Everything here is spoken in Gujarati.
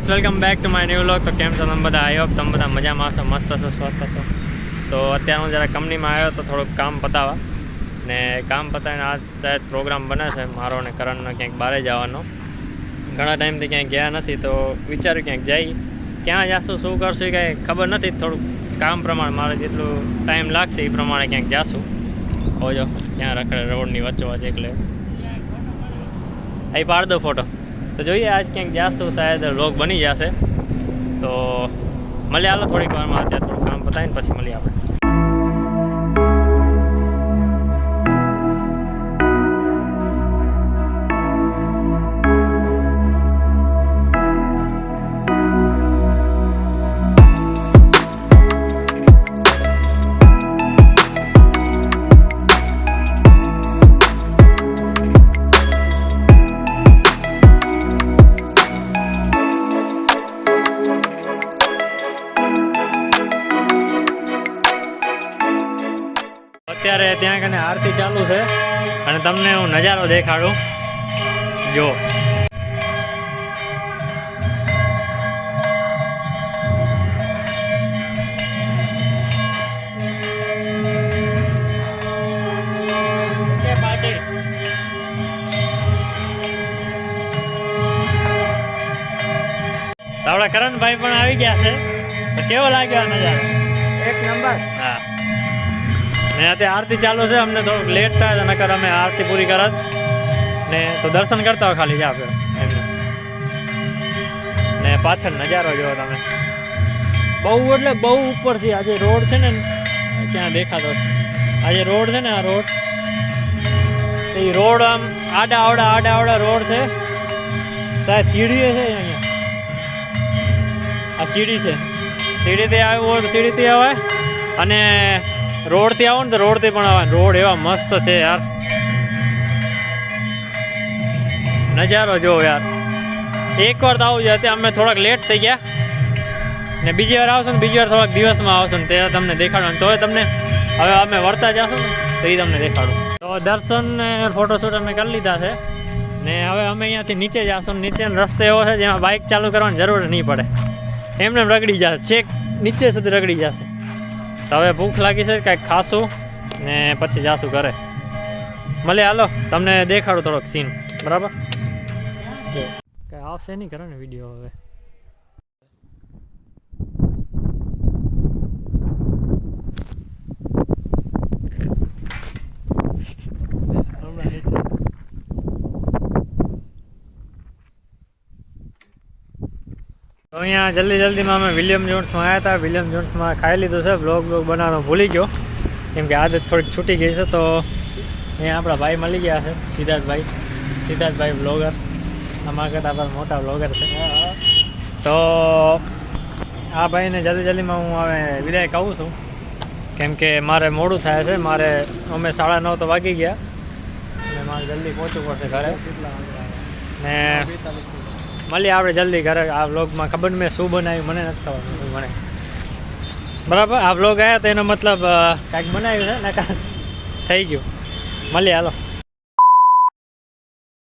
Guys welcome back to my new vlog. તો કેમ છો તમે બધા? આઈ હોપ તમે બધા મજામાં હશો, મસ્ત હશો, સ્વસ્થ હશો। તો અત્યારે હું જરા કંપનીમાં આવ્યો તો થોડુંક કામ પતાવવા, ને કામ પતાવીને આજ શાયદ પ્રોગ્રામ બને છે મારો ને કરણનો ક્યાંક બહાર જવાનો। ઘણા ટાઈમથી ક્યાંય ગયા નથી તો વિચાર્યું ક્યાંક જઈ, ક્યાં જઈશું, શું કરશું કાંઈ ખબર નથી। થોડુંક કામ પ્રમાણે મારે જેટલું ટાઈમ લાગશે એ પ્રમાણે ક્યાંક જઈશું। હોજો ત્યાં રખડે રોડની વચ્ચોવચ્ચ એટલે અહીં પાડ દો ફોટો। તો જોઈએ આજ ક્યાંક જઈશું, શાયદ વ્લોગ બની જશે। તો મળીએ હાલો થોડીક વારમાં, અત્યારે થોડું કામ પતાવીને પછી મળીએ આપણે। અત્યારે ત્યાં કને આરતી ચાલુ છે અને તમને હું નજારો દેખાડું। જો આપણા કરણભાઈ પણ આવી ગયા છે। તો કેવો લાગ્યો આ નજારો? એક નંબર। હા, ને અત્યારે આરતી ચાલુ છે, અમને થોડુંક લેટ થાય છે, નકર અમે આરતી પૂરી કરત ને તો દર્શન કરતા હોય ખાલી જા એમને। ને પાછળ નજારો જોવો તમે, બહુ એટલે બહુ ઉપરથી આજે રોડ છે ને ક્યાં દેખાતો, આજે રોડ છે ને આ રોડ, એ રોડ આમ આડા આવડા રોડ છે, ત્યાં સીડી છે અહીંયા, આ સીડી છે, સીડીથી આવ્યું હોય સીડીથી આવે અને રોડથી આવો ને તો રોડથી પણ આવે। રોડ એવા મસ્ત છે યાર, નજારો જો યાર, એકવાર તો આવું છે। અત્યારે અમે થોડાક લેટ થઈ ગયા ને બીજી વાર આવશું ને બીજી વાર થોડાક દિવસમાં આવશું ને ત્યારે તમને દેખાડવાનું। તો તમને હવે અમે વળતા જશું ને તો એ તમને દેખાડું। તો દર્શન ને ફોટોશૂટ અમે કરી લીધા છે ને હવે અમે અહીંયાથી નીચે જશું। નીચેનો રસ્તો એવો છે જેમાં બાઇક ચાલુ કરવાની જરૂર નહીં પડે, એમને રગડી જશે, છેક નીચે સુધી રગડી જશે। તો હવે ભૂખ લાગી છે, કાંઈક ખાશું ને પછી જાશું ઘરે। મળે હાલો તમને દેખાડું થોડોક સીન, બરાબર? કાંઈ આવશે નહીં કરે ને વિડીયો હવે। તો અહીંયા જલ્દીમાં અમે વિલિયમ જોન્સમાં આવ્યા હતા। વિલિયમ જોન્સમાં ખાઈ લીધું છે, બ્લોગ બનાવવાનો ભૂલી ગયો કેમ કે આદત થોડીક છૂટી ગઈ છે। તો અહીંયા આપણા ભાઈ મળી ગયા છે, સિદ્ધાર્થભાઈ બ્લોગર, અમારા કરતાં પણ મોટા બ્લોગર છે। તો આ ભાઈને જલ્દીમાં હું હવે વિદાય કહું છું કેમ કે મારે મોડું થાય છે, મારે અમે 9:30 તો વાગી ગયા અને મારે જલ્દી પહોંચવું પડશે ઘરે ને મળીએ આપણે જલ્દી ઘરે। આ વ્લોગમાં ખબર મેં શું બનાવ્યું મને નથી ખબર, મને બરાબર આ વ્લોગ આવ્યા તો એનો મતલબ કાંઈક બનાવ્યું છે ને કાંઈક થઈ ગયું। મળીએ હાલો।